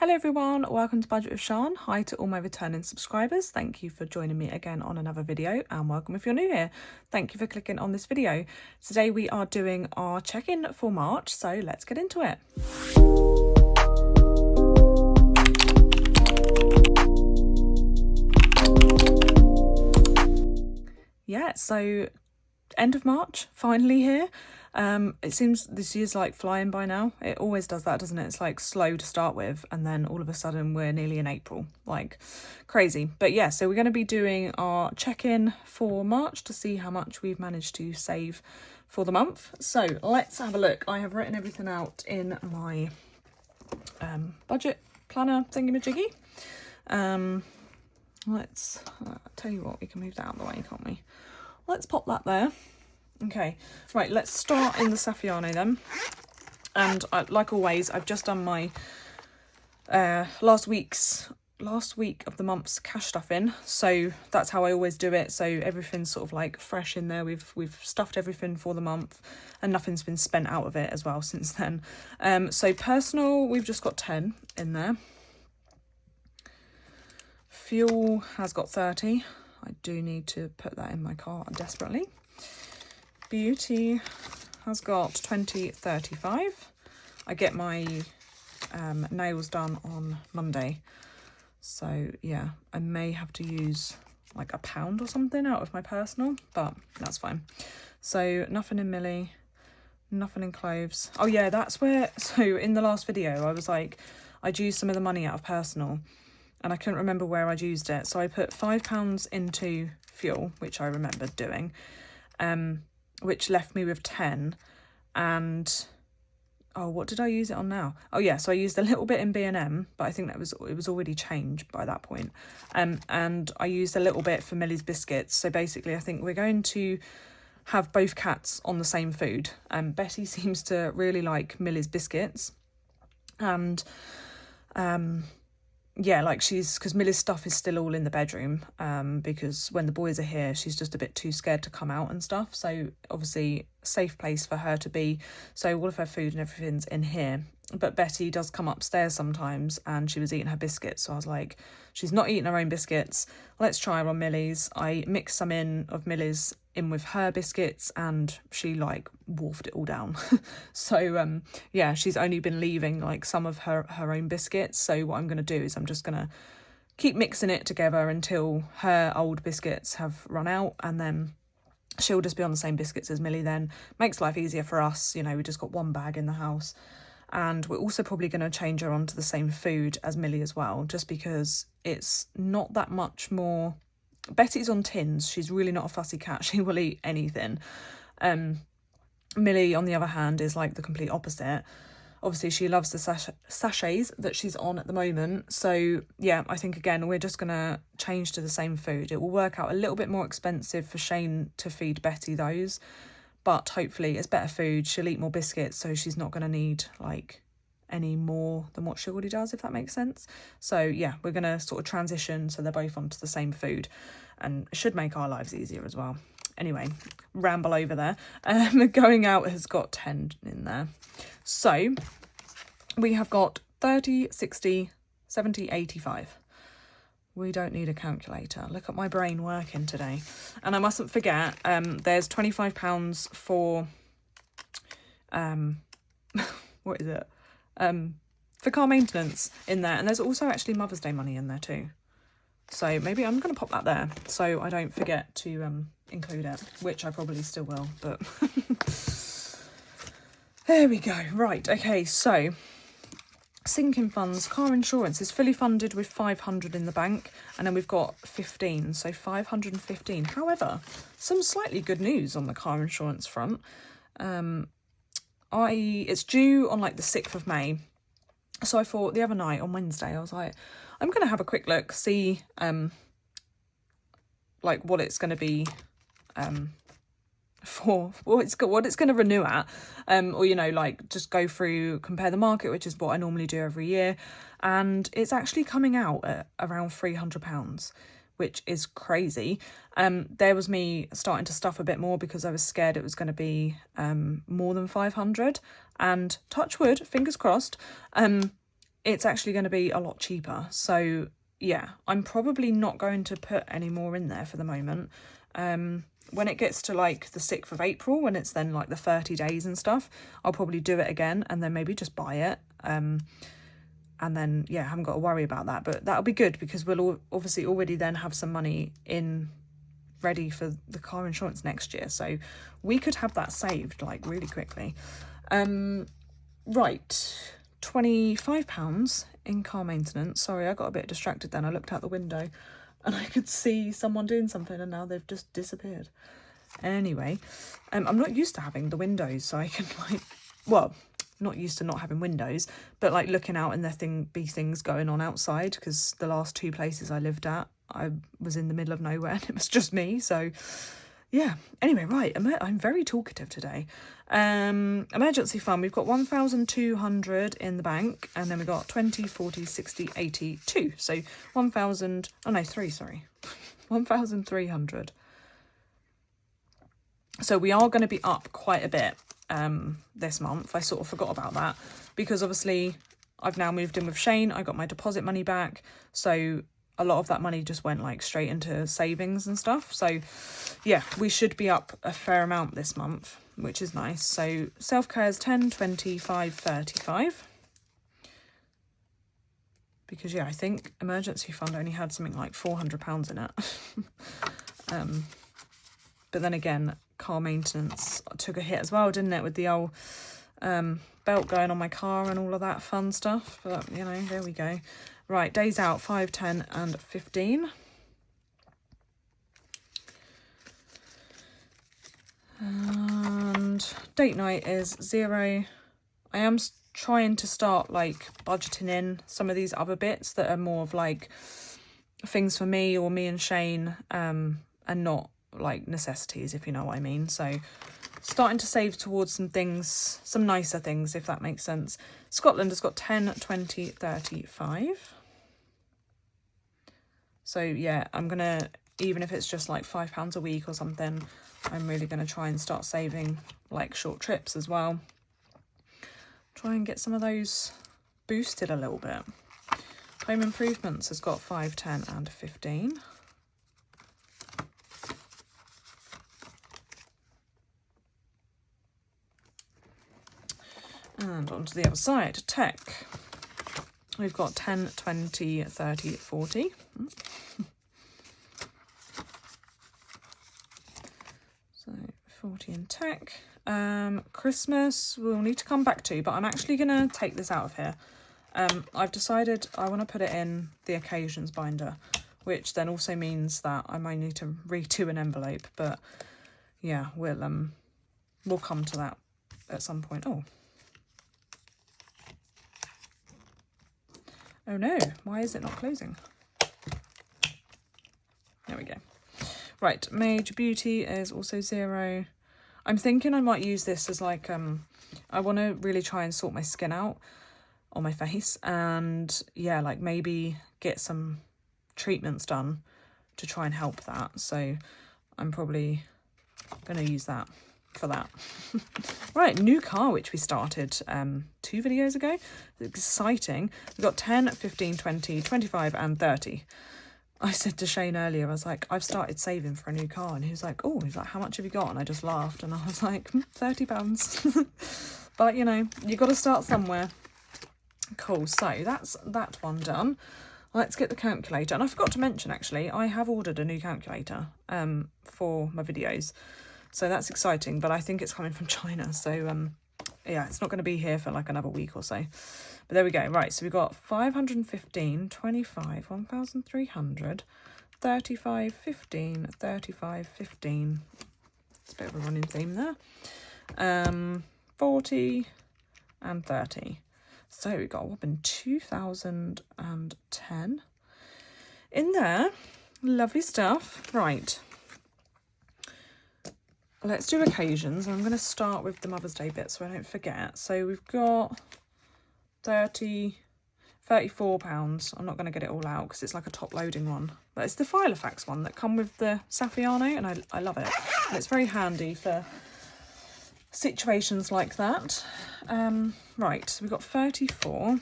Hello everyone, welcome to Budget with Siân. Hi to all my returning subscribers. Thank you for joining me again on another video, and welcome if you're new here. Thank you for clicking on this video. Today we are doing our check-in for March, so let's get into it. Yeah, so end of March, finally here. It seems this year's like flying by now. It always does that, doesn't it? It's like slow to start with, and then all of a sudden we're nearly in April, like crazy. But yeah, so we're going to be doing our check-in for March to see how much we've managed to save for the month. So let's have a look. I have written everything out in my budget planner thingamajiggy. Let's tell you what, we can move that out of the way, can't we? Let's pop that there. Okay, right, let's start in the Saffiano then. And like always, I've just done my last week of the month's cash stuffing. So that's how I always do it. So everything's sort of like fresh in there. We've stuffed everything for the month, and nothing's been spent out of it as well since then. So personal, we've just got 10 in there. Fuel has got 30. I do need to put that in my car desperately. Beauty has got 20.35. I get my nails done on Monday, so yeah, I may have to use like £1 or something out of my personal, but that's fine. So nothing in milli, nothing in cloves. Oh yeah, that's where, so in the last video I was like, I'd used some of the money out of personal and I couldn't remember where I'd used it, so I put £5 into fuel, which I remembered doing, which left me with 10. And oh, what did I use it on now? Oh yeah, so I used a little bit in B&M, but I think it was already changed by that point. And I used a little bit for Millie's biscuits. So basically I think we're going to have both cats on the same food. Betty seems to really like Millie's biscuits, and yeah, like because Millie's stuff is still all in the bedroom, because when the boys are here, she's just a bit too scared to come out and stuff. So obviously safe place for her to be. So all of her food and everything's in here. But Betty does come upstairs sometimes, and she was eating her biscuits. So I was like, she's not eating her own biscuits. Let's try her on Millie's. I mixed some of Millie's in with her biscuits, and she like wolfed it all down. So yeah, she's only been leaving like some of her own biscuits. So what I'm going to do is I'm just going to keep mixing it together until her old biscuits have run out, and then she'll just be on the same biscuits as Millie. Then makes life easier for us, you know, we just got one bag in the house. And we're also probably going to change her onto the same food as Millie as well, just because it's not that much more. Betty's on tins. She's really not a fussy cat. She will eat anything. Millie, on the other hand, is like the complete opposite. Obviously, she loves the sachets that she's on at the moment. So yeah, I think again, we're just going to change to the same food. It will work out a little bit more expensive for Shane to feed Betty those, but hopefully it's better food. She'll eat more biscuits, so she's not going to need like any more than what she already does, if that makes sense. So yeah, we're going to sort of transition so they're both onto the same food, and it should make our lives easier as well. Anyway, ramble over there. Going out has got 10 in there. So we have got 30, 60, 70, 85. We don't need a calculator. Look at my brain working today. And I mustn't forget, there's £25 for, what is it? For car maintenance in there. And there's also actually Mother's Day money in there too. So maybe I'm going to pop that there so I don't forget to include it, which I probably still will, but there we go. Right, okay, so sinking funds, car insurance is fully funded with 500 in the bank, and then we've got 15, so 515. However, some slightly good news on the car insurance front. It's due on like the 6th of May. So I thought the other night on Wednesday, I was like, I'm going to have a quick look, see like what it's going to be for what it's going to renew at, or you know, like just go through, compare the market, which is what I normally do every year, and it's actually coming out at around £300, which is crazy. There was me starting to stuff a bit more because I was scared it was going to be more than 500, and touch wood, fingers crossed, it's actually going to be a lot cheaper. So yeah, I'm probably not going to put any more in there for the moment. When it gets to like the 6th of April, when it's then like the 30 days and stuff, I'll probably do it again and then maybe just buy it. And then, yeah, I haven't got to worry about that. But that'll be good because we'll obviously already then have some money in ready for the car insurance next year. So we could have that saved like really quickly. Right, £25 in car maintenance. Sorry, I got a bit distracted then. I looked out the window and I could see someone doing something and now they've just disappeared. Anyway, I'm not used to having the windows, so I can like, well, not used to not having windows, but like looking out and there be things going on outside, because the last 2 places I lived at, I was in the middle of nowhere and it was just me. So yeah, anyway, right, I'm very talkative today. Emergency fund, we've got 1,200 in the bank, and then we've got 20, 40, 60, 80, 2. So 1,000, oh no, 3, sorry. 1,300. So we are going to be up quite a bit this month. I sort of forgot about that because obviously I've now moved in with Shane. I got my deposit money back. So a lot of that money just went like straight into savings and stuff. So yeah, we should be up a fair amount this month, which is nice. So self-care is 10, 25, 35. Because yeah, I think emergency fund only had something like £400 in it. But then again, car maintenance took a hit as well, didn't it? With the old belt going on my car and all of that fun stuff. But, you know, there we go. Right, days out, 5, 10 and 15. And date night is 0. I am trying to start, like, budgeting in some of these other bits that are more of, like, things for me or me and Shane, and not like necessities, if you know what I mean. So starting to save towards some things, some nicer things, if that makes sense. Scotland has got 10, 20, 35. So yeah, I'm gonna, even if it's just like £5 a week or something, I'm really gonna try and start saving like short trips as well. Try and get some of those boosted a little bit. Home improvements has got 5, 10 and 15. And on to the other side, tech. We've got 10, 20, 30, 40. So 40 in tech. Christmas we'll need to come back to, but I'm actually going to take this out of here. I've decided I want to put it in the occasions binder, which then also means that I might need to redo an envelope. But yeah, we'll come to that at some point. Oh no, why is it not closing? There we go. Right, Major Beauty is also 0. I'm thinking I might use this as like, I want to really try and sort my skin out on my face, and yeah, like maybe get some treatments done to try and help that. So I'm probably going to use that for that. Right, new car, which we started 2 videos ago. Exciting. We've got 10, 15, 20, 25 and 30. I said to Shane earlier, I was like, I've started saving for a new car, and he was like, how much have you got? And I just laughed and I was like, £30. But you know, you got to start somewhere. Cool, so that's that one done. Let's get the calculator. And I forgot to mention, actually, I have ordered a new calculator for my videos. So that's exciting, but I think it's coming from China. So, yeah, it's not going to be here for like another week or so. But there we go. Right, so we've got 515, 25, 1,300, 35, 15, 35, 15. It's a bit of a running theme there. 40 and 30. So we've got a whopping 2,010 in there. Lovely stuff. Right. Let's do occasions. I'm going to start with the Mother's Day bit so I don't forget. So we've got £34. I'm not going to get it all out because it's like a top loading one. But it's the Filofax one that come with the Saffiano, and I love it. And it's very handy for situations like that. Right, so we've got 34.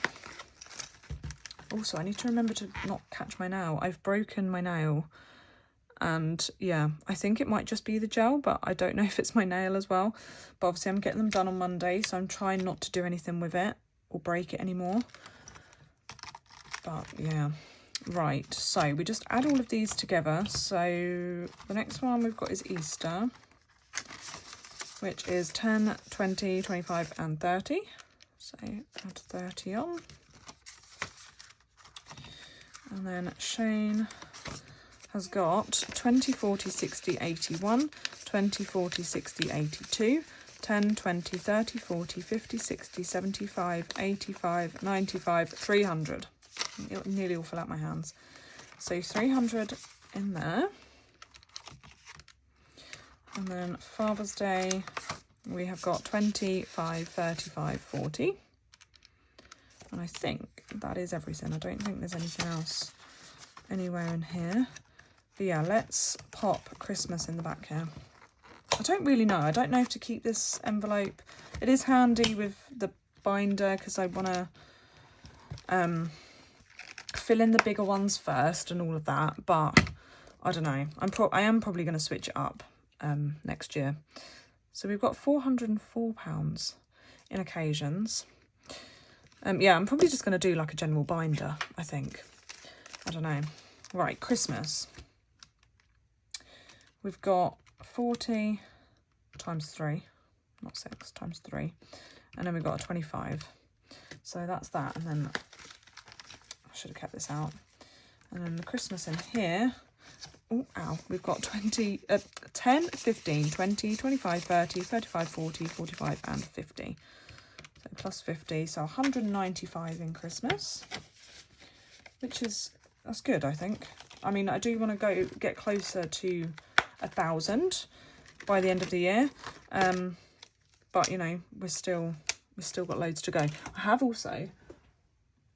Also, I need to remember to not catch my nail. I've broken my nail. And yeah, I think it might just be the gel, but I don't know if it's my nail as well. But obviously I'm getting them done on Monday, so I'm trying not to do anything with it or break it anymore. But yeah, right, so we just add all of these together. So the next one we've got is Easter, which is 10, 20, 25 and 30. So add 30 on. And then Shane has got 20, 40, 60, 81, 20, 40, 60, 82, 10, 20, 30, 40, 50, 60, 75, 85, 95, 300. It'll nearly all fill out my hands. So 300 in there. And then Father's Day, we have got 25, 35, 40. And I think that is everything. I don't think there's anything else anywhere in here. But yeah, let's pop Christmas in the back here. I don't really know. I don't know if to keep this envelope. It is handy with the binder because I want to fill in the bigger ones first and all of that. But I don't know. I am probably going to switch it up next year. So we've got £404 in occasions. Yeah, I'm probably just going to do like a general binder, I think. I don't know. Right, Christmas. We've got 40 times 3, not 6, times 3. And then we've got a 25. So that's that. And then I should have kept this out. And then the Christmas in here. Oh, ow. We've got 10, 15, 20, 25, 30, 35, 40, 45 and 50. So plus 50. So 195 in Christmas. Which is, that's good, I think. I mean, I do want to get closer to 1,000 by the end of the year, but you know, we've still got loads to go. I have also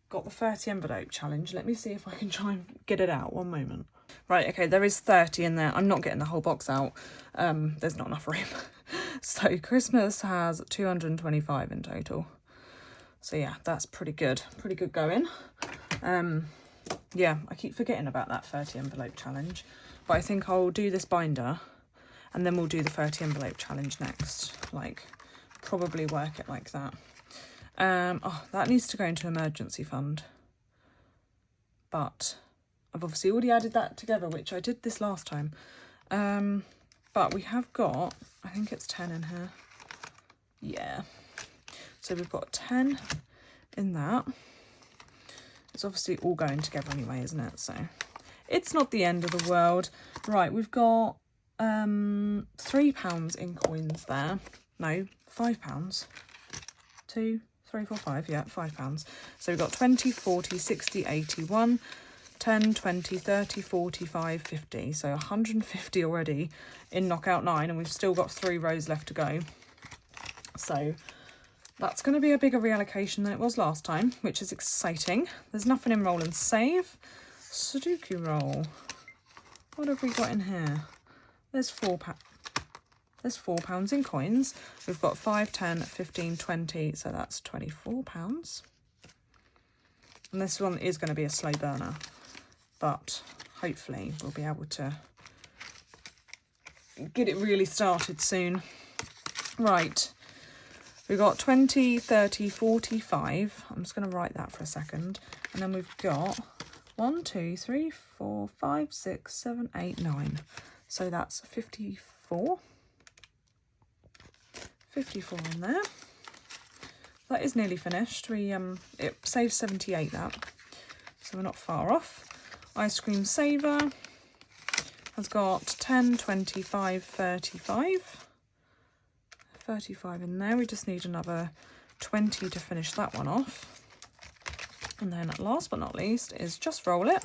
got the 30 envelope challenge. Let me see if I can try and get it out. One moment. Right, okay, there is 30 in there. I'm not getting the whole box out. There's not enough room. So Christmas has 225 in total. So yeah, that's pretty good going. Yeah, I keep forgetting about that 30 envelope challenge. But I think I'll do this binder and then we'll do the 30 envelope challenge next. Like, probably work it like that. Oh, that needs to go into emergency fund. But I've obviously already added that together, which I did this last time. But we have got, I think it's 10 in here. Yeah. So we've got 10 in that. It's obviously all going together anyway, isn't it? So it's not the end of the world. Right, we've got £3 in coins there. No, £5. 2, 3, 4, 5. Yeah, £5. So we've got 20, 40, 60, 81, 10, 20, 30, 45, 50. So 150 already in knockout 9, and we've still got 3 rows left to go. So that's going to be a bigger reallocation than it was last time, which is exciting. There's nothing in roll and save. Sudoku roll. What have we got in here? There's £4. There's £4 in coins. We've got 5, 10, 15, 20. So that's £24. And this one is going to be a slow burner, but hopefully we'll be able to get it really started soon. Right. We've got 20, 30, 45. I'm just going to write that for a second. And then we've got 1, 2, 3, 4, 5, 6, 7, 8, 9. So that's 54. 54 in there. That is nearly finished. It saves 78 that. So we're not far off. Ice cream saver has got 10, 25, 35. 35 in there. We just need another 20 to finish that one off. And then last but not least is just roll it.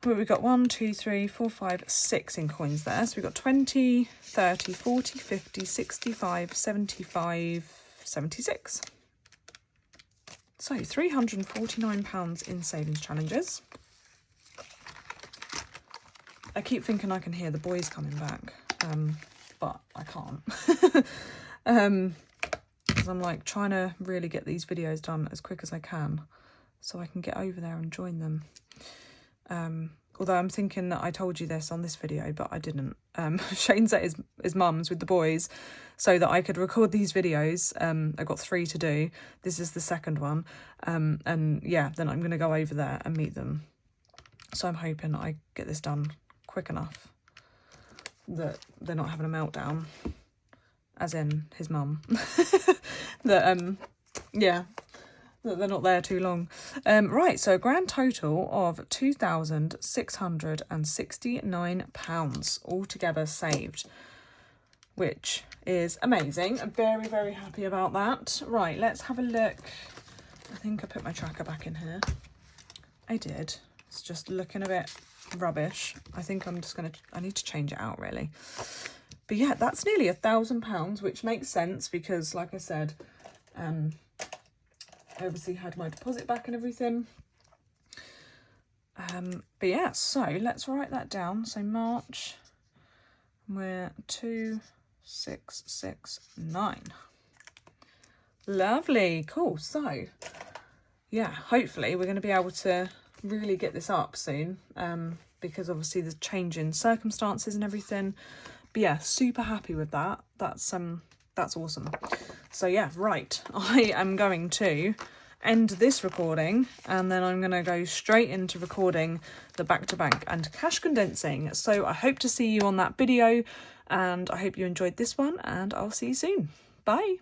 But we've got 1, 2, 3, 4, 5, 6 in coins there. So we've got 20, 30, 40, 50, 65, 75, 76. So £349 in savings challenges. I keep thinking I can hear the boys coming back, but I can't. Because I'm like trying to really get these videos done as quick as I can. so I can get over there and join them. Although I'm thinking that I told you this on this video, but I didn't. Shane's at his mum's with the boys so that I could record these videos. I've got 3 to do. This is the second one. And yeah, then I'm going to go over there and meet them. So I'm hoping I get this done quick enough that they're not having a meltdown, as in his mum. That, yeah, that they're not there too long. Right, so a grand total of £2,669 altogether saved, which is amazing. I'm very, very happy about that. Right, let's have a look. I think I put my tracker back in here. I did. It's just looking a bit rubbish. I think I'm just gonna, I need to change it out really. But yeah, that's nearly £1,000, which makes sense because, like I said, I obviously had my deposit back and everything. But yeah, so let's write that down. So March, we're 2669. Lovely, cool. So yeah, hopefully we're going to be able to really get this up soon, because obviously there's changing circumstances and everything. But yeah, super happy with that. That's awesome. So yeah, right, I am going to end this recording and then I'm going to go straight into recording the back to bank and cash condensing. So I hope to see you on that video, and I hope you enjoyed this one, and I'll see you soon. Bye.